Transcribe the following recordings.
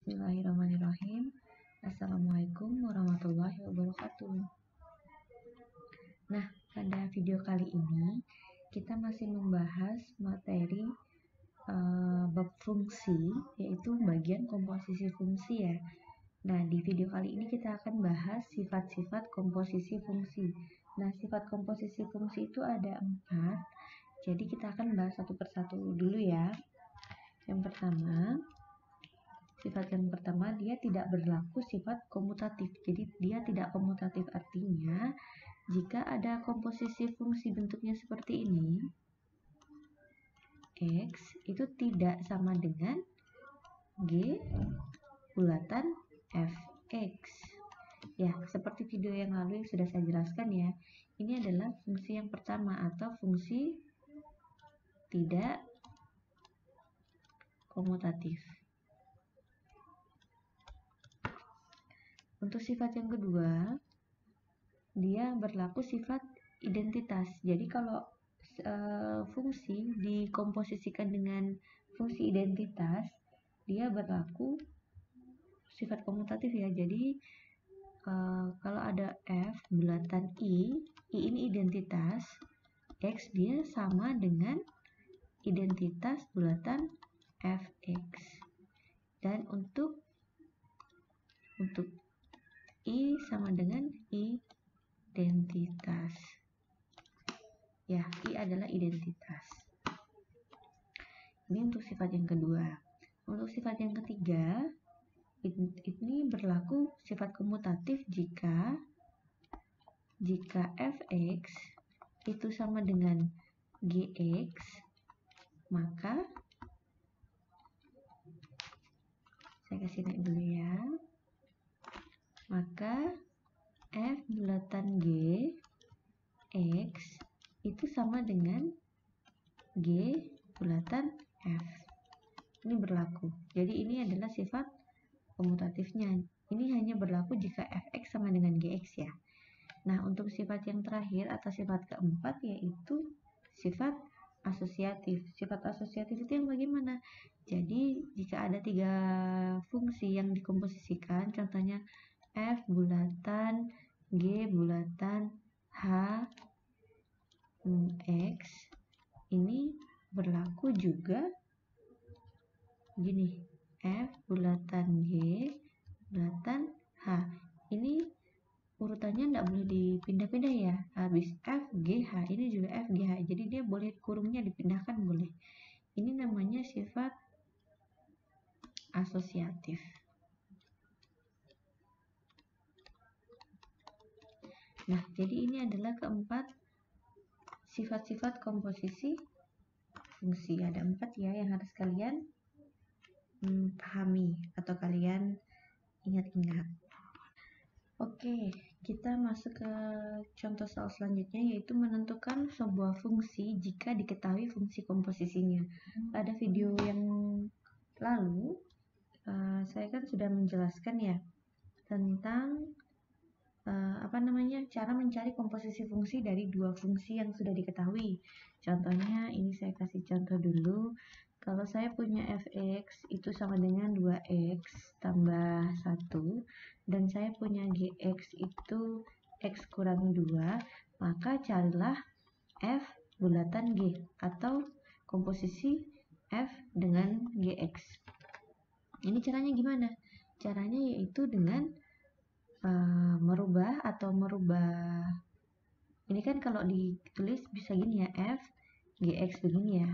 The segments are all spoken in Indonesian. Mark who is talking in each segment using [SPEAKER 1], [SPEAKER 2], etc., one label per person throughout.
[SPEAKER 1] Bismillahirrahmanirrahim. Assalamualaikum warahmatullahi wabarakatuh. Nah, pada video kali ini kita masih membahas materi bab fungsi, yaitu bagian komposisi fungsi ya. Nah, di video kali ini kita akan bahas sifat-sifat komposisi fungsi. Nah, sifat komposisi fungsi itu ada 4. Jadi kita akan bahas satu persatu dulu ya. Yang pertama, dia tidak berlaku sifat komutatif. Jadi dia tidak komutatif, artinya jika ada komposisi fungsi bentuknya seperti ini, X itu tidak sama dengan G bulatan Fx. Ya, seperti video yang lalu yang sudah saya jelaskan ya. Ini adalah fungsi yang pertama atau fungsi tidak komutatif. Untuk sifat yang kedua, dia berlaku sifat identitas. Jadi kalau fungsi dikomposisikan dengan fungsi identitas, dia berlaku sifat komutatif ya. Jadi kalau ada F bulatan I ini identitas, X dia sama dengan identitas bulatan Fx. Dan untuk I sama dengan identitas. Ya, I adalah identitas. Ini untuk sifat yang kedua. Untuk sifat yang ketiga, ini berlaku sifat komutatif jika Fx itu sama dengan Gx, maka saya kasih naik dulu ya. Maka F bulatan G X itu sama dengan G bulatan F. Ini berlaku. Jadi ini adalah sifat komutatifnya. Ini hanya berlaku jika Fx sama dengan Gx ya. Nah, untuk sifat yang terakhir atau sifat keempat yaitu sifat asosiatif. Sifat asosiatif itu yang bagaimana? Jadi jika ada 3 fungsi yang dikomposisikan, contohnya F bulatan G bulatan H X, ini berlaku juga gini, F bulatan G bulatan H. Ini urutannya tidak boleh dipindah-pindah ya. Habis F G H, ini juga F G H. Jadi dia boleh kurungnya dipindahkan, boleh. Ini namanya sifat asosiatif. Nah, jadi ini adalah keempat sifat-sifat komposisi fungsi. Ada 4 ya yang harus kalian pahami atau kalian ingat-ingat. Oke, kita masuk ke contoh soal selanjutnya, yaitu menentukan sebuah fungsi jika diketahui fungsi komposisinya. Pada video yang lalu, saya kan sudah menjelaskan ya tentang cara mencari komposisi fungsi dari 2 fungsi yang sudah diketahui. Contohnya ini saya kasih contoh dulu. Kalau saya punya Fx itu sama dengan 2x tambah 1, dan saya punya Gx itu x kurang 2, maka carilah F bulatan G atau komposisi F dengan Gx. Ini caranya gimana? Caranya yaitu dengan merubah ini kan kalau ditulis bisa gini ya, F Gx begini ya.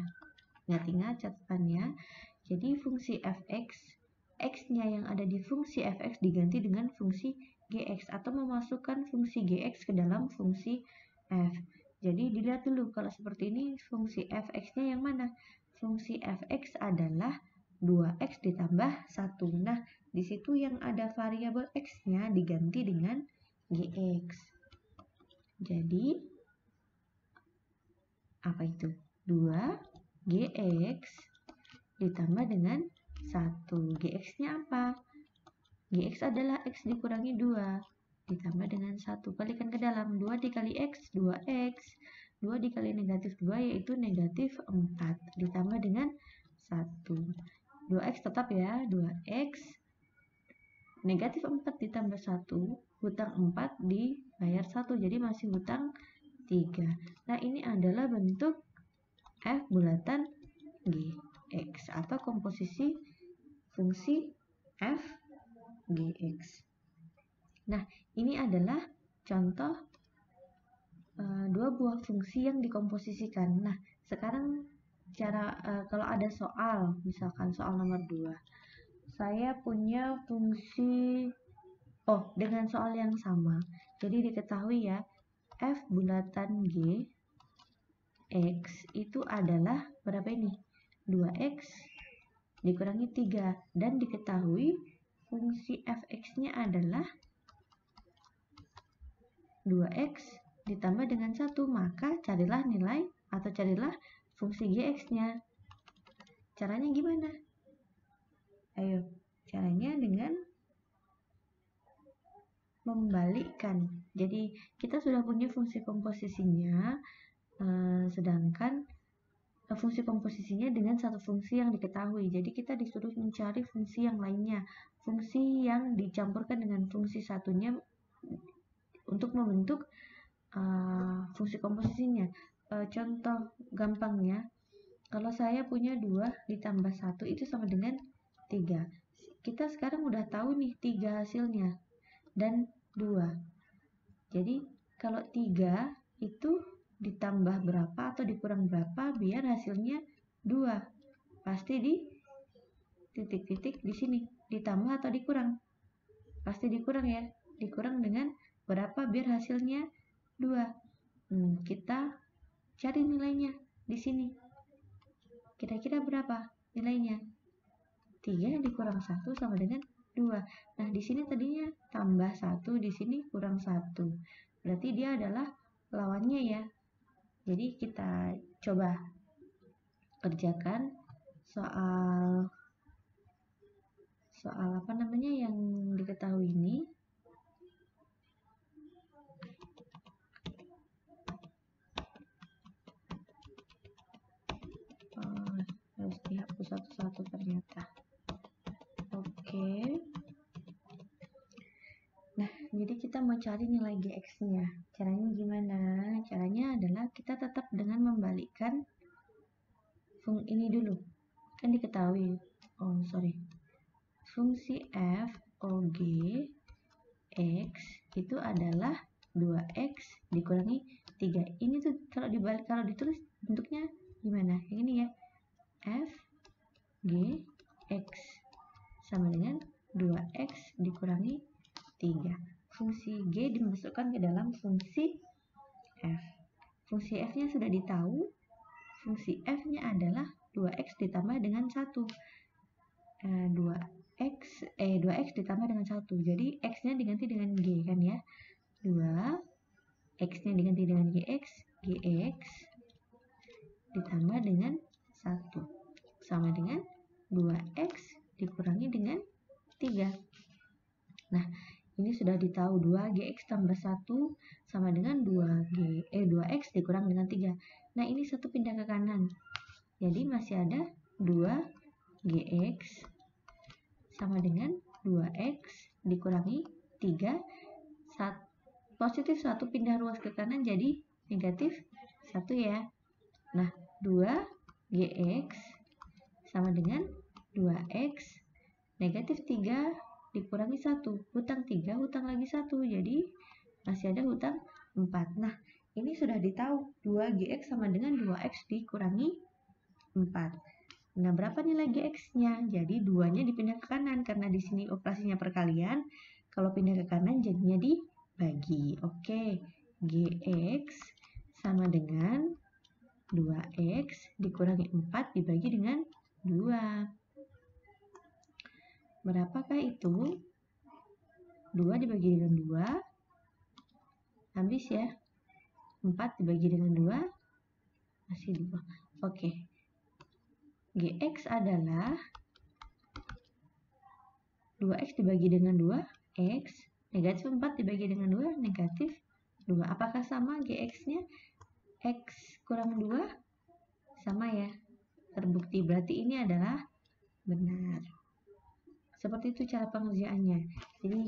[SPEAKER 1] Ingat-ingat catatannya. Jadi fungsi Fx, X-nya yang ada di fungsi Fx diganti dengan fungsi Gx atau memasukkan fungsi Gx ke dalam fungsi F. Jadi dilihat dulu kalau seperti ini fungsi Fx-nya yang mana? Fungsi Fx adalah 2x ditambah 1. Nah, di situ yang ada variabel x-nya diganti dengan Gx. Jadi apa itu? 2Gx ditambah dengan 1. Gx-nya apa? Gx adalah x dikurangi 2 ditambah dengan 1. Kalikan ke dalam. 2 dikali x, 2x. 2 dikali negatif 2 yaitu negatif 4 ditambah dengan 1. 2x tetap ya, 2x negatif 4 ditambah 1, hutang 4 dibayar 1, jadi masih hutang 3. Nah, ini adalah bentuk f bulatan gx atau komposisi fungsi f gx. Nah, ini adalah contoh dua buah fungsi yang dikomposisikan. Nah, sekarang kalau ada soal, misalkan soal nomor 2, saya punya fungsi dengan soal yang sama. Jadi diketahui ya, f bulatan g x itu adalah berapa ini? 2x dikurangi 3, dan diketahui fungsi fx-nya adalah 2x ditambah dengan 1, maka carilah nilai atau carilah fungsi gx-nya. Caranya gimana? Ayo, caranya dengan membalikkan. Jadi kita sudah punya fungsi komposisinya, sedangkan fungsi komposisinya dengan satu fungsi yang diketahui. Jadi kita disuruh mencari fungsi yang lainnya, fungsi yang dicampurkan dengan fungsi satunya untuk membentuk fungsi komposisinya. Contoh gampangnya, kalau saya punya 2 ditambah 1 itu sama dengan 3. Kita sekarang udah tahu nih 3 hasilnya dan 2. Jadi kalau 3 itu ditambah berapa atau dikurang berapa biar hasilnya 2. Pasti di titik-titik di sini, ditambah atau dikurang. Pasti dikurang ya. Dikurang dengan berapa biar hasilnya 2. Kita cari nilainya di sini. Kira-kira berapa nilainya? 3 dikurang 1 sama dengan 2. Nah, di sini tadinya tambah 1, di sini kurang 1. Berarti dia adalah lawannya ya. Jadi kita coba kerjakan soal apa namanya yang diketahui ini. Harus dihapus satu-satu ternyata. Oke. Nah, jadi kita mau cari nilai gx-nya. Caranya gimana? Caranya adalah kita tetap dengan membalikkan ini dulu. Kan diketahui. Fungsi f og x itu adalah 2x dikurangi 3. Ini tuh kalau ditulis bentuknya gimana? Yang ini ya. F g x sama dengan 2x dikurangi 3. Fungsi g dimasukkan ke dalam fungsi f. Fungsi f-nya sudah ditahu. Fungsi f-nya adalah 2x ditambah dengan 1. 2x ditambah dengan 1. Jadi x-nya diganti dengan g kan ya. 2 x-nya diganti dengan gx ditambah dengan 1 sama dengan 2x dikurangi dengan 3. Nah, ini sudah ditahu 2gx tambah 1 sama dengan 2x dikurang dengan 3. Nah, ini satu pindah ke kanan. Jadi masih ada 2gx sama dengan 2x dikurangi 3. Positif 1 pindah ruas ke kanan jadi negatif 1 ya. Nah, 2gx sama dengan 2x negatif 3 dikurangi 1. Hutang 3, hutang lagi 1. Jadi masih ada hutang 4. Nah, ini sudah ditahu 2gx sama dengan 2x dikurangi 4. Nah, berapa nilai gx-nya? Jadi 2-nya dipindah ke kanan karena di sini operasinya perkalian. Kalau pindah ke kanan jadinya dibagi. Oke, gx sama dengan 2x dikurangi 4 dibagi dengan 2. Berapakah itu? 2 dibagi dengan 2. Habis ya. 4 dibagi dengan 2. Masih 2. Oke. Gx adalah 2x dibagi dengan 2x. Negatif 4 dibagi dengan 2. Negatif 2. Apakah sama gx-nya? X kurang 2 sama ya. Terbukti berarti ini adalah benar. Seperti itu cara pengerjaannya. Jadi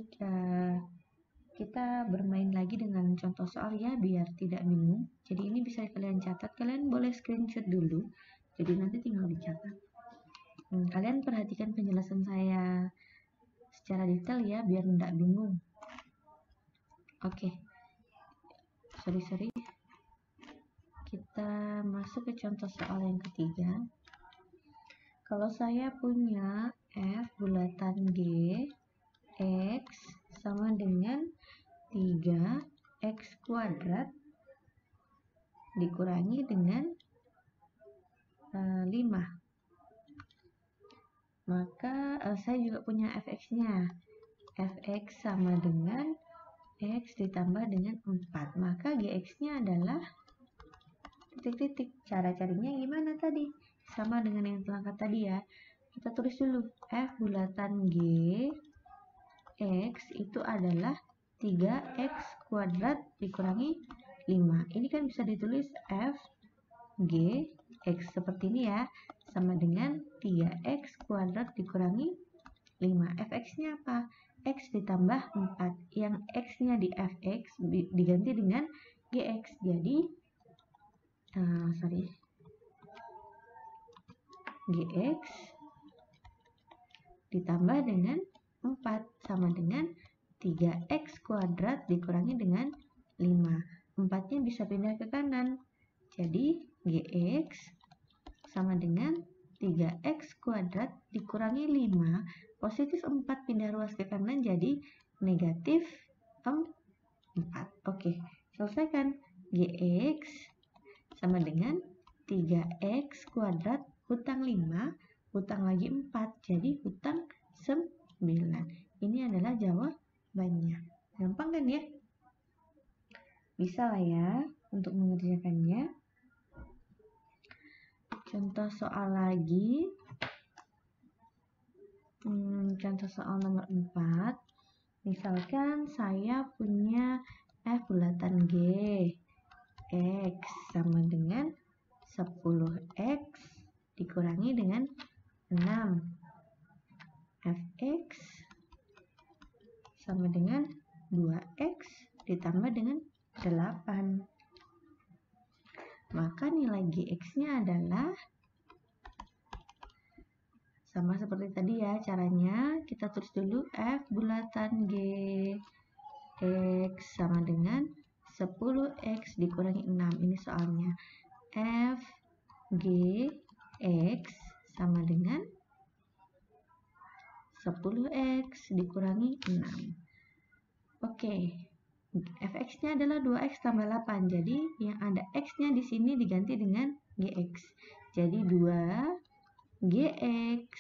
[SPEAKER 1] kita bermain lagi dengan contoh soal ya, biar tidak bingung. Jadi ini bisa kalian catat, kalian boleh screenshot dulu. Jadi nanti tinggal dicatat. Kalian perhatikan penjelasan saya secara detail ya, biar tidak bingung. Oke. Sorry. Kita masuk ke contoh soal yang ketiga. Kalau saya punya F bulatan G, X sama dengan 3X kuadrat dikurangi dengan 5. Maka saya juga punya fx-nya. Fx sama dengan x ditambah dengan 4. Maka gx-nya adalah titik-titik. Cara carinya gimana tadi? Sama dengan yang terangkat tadi ya. Kita tulis dulu. F bulatan G X itu adalah 3X kuadrat dikurangi 5. Ini kan bisa ditulis F G X seperti ini ya, sama dengan 3X kuadrat dikurangi 5. Fx-nya apa? X ditambah 4. Yang X-nya di Fx diganti dengan Gx. Jadi Gx ditambah dengan 4 sama dengan 3X kuadrat dikurangi dengan 5. 4-nya bisa pindah ke kanan. Jadi Gx sama dengan 3X kuadrat dikurangi 5. Positif 4 pindah ruas ke kanan jadi negatif 4. Oke, selesaikan. Gx sama dengan 3X kuadrat hutang 5, hutang lagi 4, jadi hutang 9. Ini adalah jawabannya. Gampang kan ya? Bisa lah ya untuk mengerjakannya. Contoh soal lagi. Contoh soal nomor 4. Misalkan saya punya F bulatan G X sama dengan 10X dikurangi dengan 6. Fx sama dengan 2X ditambah dengan 8. Maka nilai Gx-nya adalah sama seperti tadi ya caranya. Kita tulis dulu F bulatan G X sama dengan 10X dikurangi 6. Ini soalnya. F G X sama dengan 10X dikurangi 6. Oke. Fx-nya adalah 2X tambah 8. Jadi yang ada X-nya di sini diganti dengan Gx. Jadi 2Gx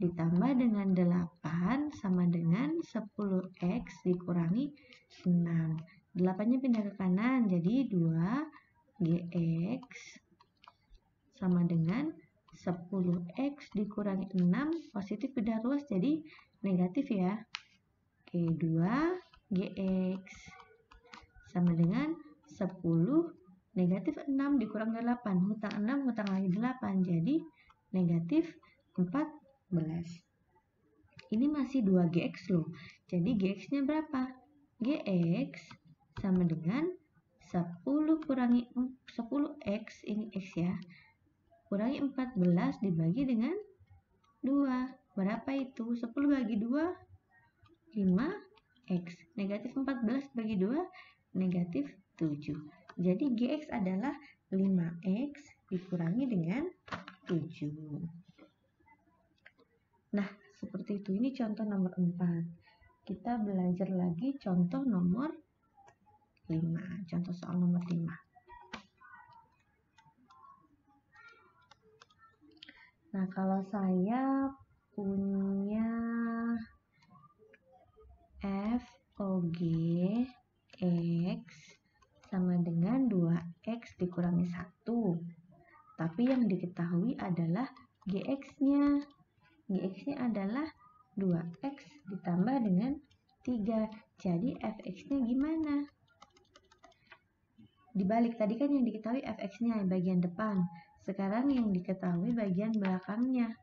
[SPEAKER 1] ditambah dengan 8 sama dengan 10X dikurangi 6. 8-nya pindah ke kanan, jadi 2Gx sama dengan 10X dikurangi 6, positif pindah ruas jadi negatif ya. Oke, 2Gx sama dengan 10 negatif 6 dikurang 8. Hutang 6, hutang lagi 8, jadi negatif 14. Ini masih 2Gx loh. Jadi Gx-nya berapa? Gx sama dengan 10 kurangi 10X, ini X ya, kurangi 14 dibagi dengan 2. Berapa itu? 10 bagi 2, 5X. Negatif 14 bagi 2, negatif 7. Jadi Gx adalah 5X dikurangi dengan 7. Nah, seperti itu. Ini contoh nomor 4. Kita belajar lagi contoh nomor 5. Contoh soal nomor 5. Nah, kalau saya punya FOG X sama dengan 2X dikurangi 1. Tapi yang diketahui adalah Gx-nya. Gx-nya adalah 2X ditambah dengan 3. Jadi Fx-nya gimana? Dibalik, tadi kan yang diketahui Fx-nya bagian depan. Sekarang yang diketahui bagian belakangnya.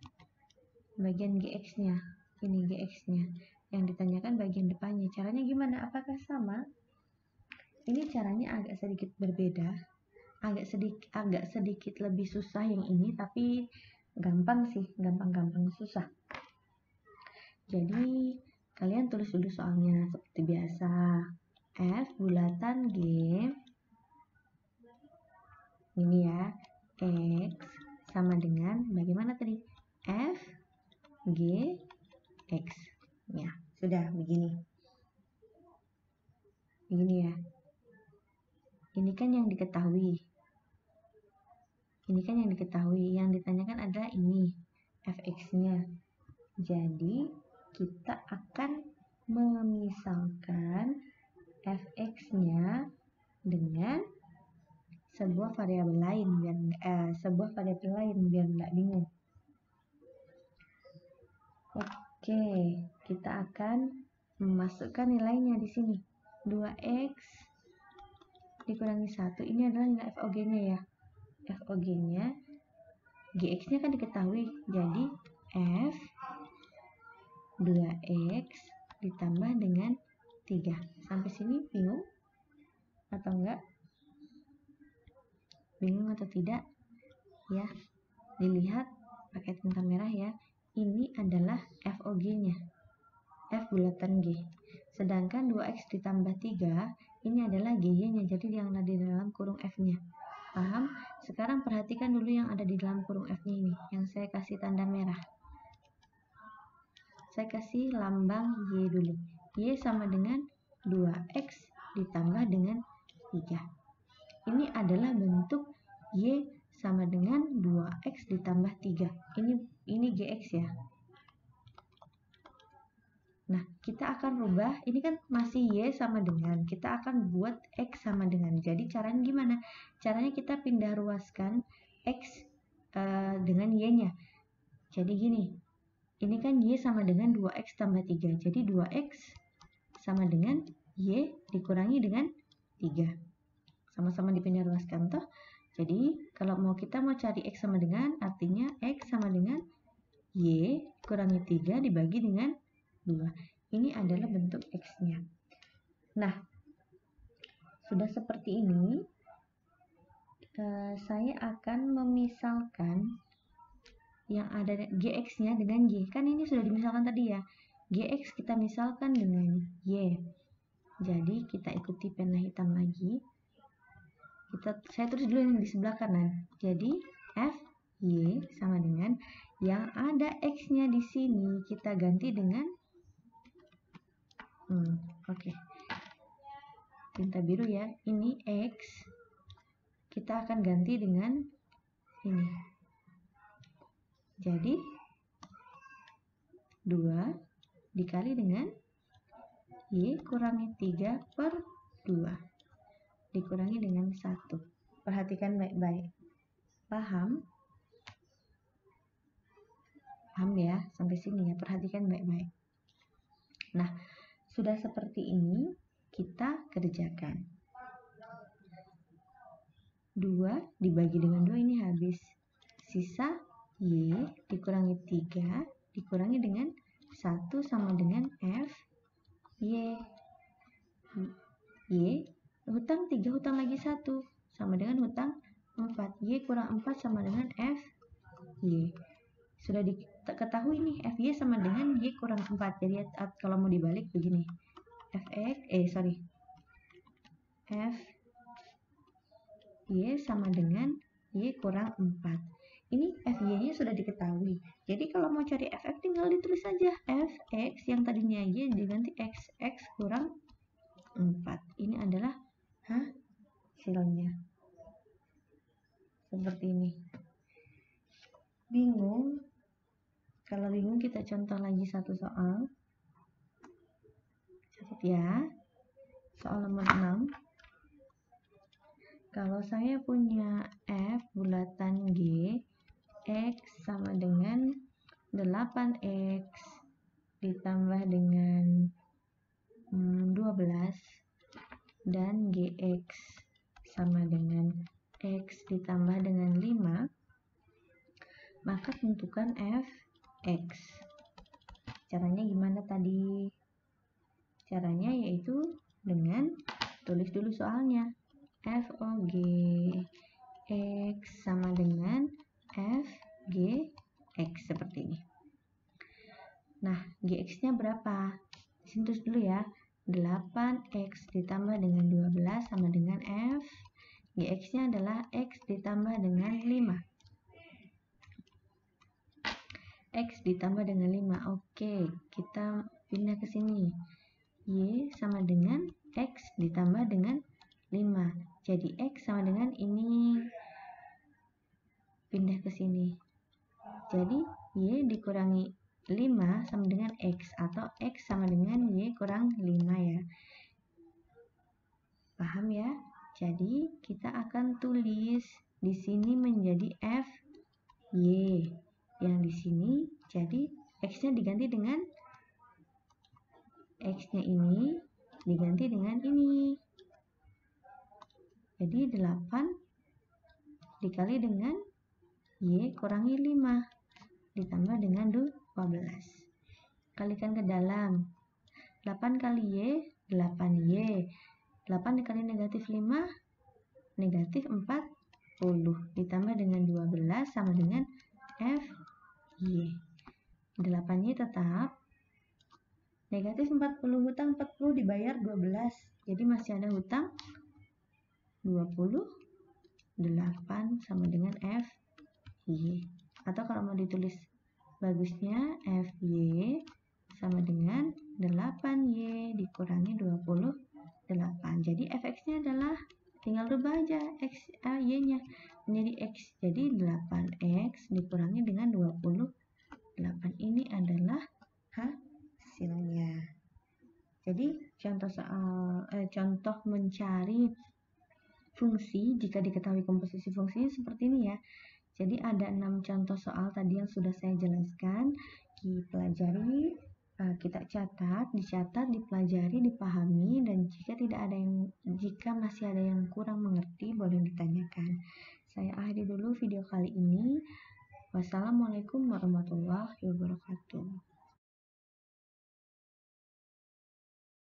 [SPEAKER 1] bagian GX-nya. Ini GX-nya. Yang ditanyakan bagian depannya. Caranya gimana? Apakah sama? Ini caranya agak sedikit berbeda. Agak sedikit lebih susah yang ini, tapi gampang sih, gampang susah. Jadi kalian tulis dulu soalnya seperti biasa. F bulatan G ini ya, X sama dengan bagaimana tadi? F G X. Ya, sudah begini. Begini ya. Ini kan yang diketahui. Ini kan yang diketahui. Yang ditanyakan adalah ini, Fx-nya. Jadi, kita akan memisalkan Fx-nya dengan sebuah variabel lain biar nggak bingung. Oke, kita akan memasukkan nilainya di sini. 2x dikurangi 1. Ini adalah nilai FOG-nya ya. FOG-nya, GX-nya kan diketahui. Jadi F 2x ditambah dengan 3. Sampai sini bingung atau enggak? Bingung atau tidak? Ya, dilihat pakai tinta merah ya. Ini adalah FOG-nya, F bulatan G. Sedangkan 2x ditambah 3, ini adalah GY-nya, jadi yang ada di dalam kurung F-nya. Paham? Sekarang perhatikan dulu yang ada di dalam kurung F-nya ini, yang saya kasih tanda merah. Saya kasih lambang Y dulu. Y sama dengan 2x ditambah dengan 3. Ini adalah bentuk Y sama dengan 2x ditambah 3. Ini GX ya. Nah, kita akan rubah, ini kan masih Y sama dengan, kita akan buat X sama dengan. Jadi caranya gimana? Caranya kita pindah ruaskan X dengan Y-nya. Jadi gini, ini kan Y sama dengan 2x tambah 3. Jadi 2x sama dengan Y dikurangi dengan 3. Sama-sama dipindah ruaskan toh. Jadi kalau kita mau cari X sama dengan, artinya X sama dengan Y kurangi 3 dibagi dengan 2. Ini adalah bentuk X-nya. Nah, sudah seperti ini, saya akan memisalkan yang ada GX-nya dengan Y. Kan ini sudah dimisalkan tadi ya. GX kita misalkan dengan Y. Jadi kita ikuti pena hitam lagi. Saya tulis dulu yang di sebelah kanan. Jadi F Y sama dengan yang ada X-nya di sini kita ganti dengan oke. Tinta biru ya. Ini X. Kita akan ganti dengan ini. Jadi 2 dikali dengan Y kurangi 3 per 2 dikurangi dengan 1. Perhatikan baik-baik. Paham? Paham ya? Sampai sini ya. Perhatikan baik-baik. Nah, sudah seperti ini kita kerjakan. 2 dibagi dengan 2 ini habis. Sisa Y dikurangi 3 dikurangi dengan 1 sama dengan F Y. Y hutang 3 hutang lagi 1 sama dengan hutang 4. Y kurang 4 sama dengan F Y. Sudah diketahui nih F Y sama dengan Y kurang 4. Jadi kalau mau dibalik begini. F Y sama dengan Y kurang 4. Ini F Y-nya sudah diketahui. Jadi kalau mau cari FF tinggal ditulis saja Fx yang tadinya Y diganti X kurang 4. Ini adalah hasilnya. Seperti ini. Bingung? Kalau bingung kita contoh lagi satu soal. Catat ya. Soal nomor 6. Kalau saya punya F bulatan G, X sama dengan 8X ditambah dengan 12 dan GX sama dengan X ditambah dengan 5, maka tentukan F X. Caranya gimana tadi? Caranya yaitu dengan tulis dulu soalnya. FOG X sama dengan FG X seperti ini. Nah, GX-nya berapa? Sini tulis dulu ya. 8X ditambah dengan 12 sama dengan F. GX-nya adalah X ditambah dengan 5. X ditambah dengan 5. Oke, kita pindah ke sini. Y sama dengan X ditambah dengan 5. Jadi X sama dengan ini. Pindah ke sini. Jadi Y dikurangi 5 sama dengan X, atau X sama dengan Y kurang 5 ya. Paham ya? Jadi kita akan tulis di sini menjadi F Y. Yang di sini jadi X-nya diganti dengan X-nya ini diganti dengan ini. Jadi 8 dikali dengan Y kurangi 5 ditambah dengan 12. Kalikan ke dalam. 8 kali Y, 8Y. 8 dikali negatif 5, negatif 40. Ditambah dengan 12 sama dengan FY. 8Y tetap. Negatif 40, hutang 40 dibayar 12. Jadi masih ada hutang 28 sama dengan FY. Atau kalau mau ditulis bagusnya, FY sama dengan 8Y dikurangi 28. Jadi fx-nya adalah tinggal rubah aja y-nya menjadi x. Jadi 8x dikurangi dengan 28. Ini adalah hasilnya. Jadi contoh mencari fungsi jika diketahui komposisi fungsinya seperti ini ya. Jadi ada 6 contoh soal tadi yang sudah saya jelaskan. Dipelajari, kita dicatat, dipelajari, dipahami, dan jika masih ada yang kurang mengerti boleh ditanyakan. Saya akhiri dulu video kali ini. Wassalamualaikum warahmatullahi wabarakatuh.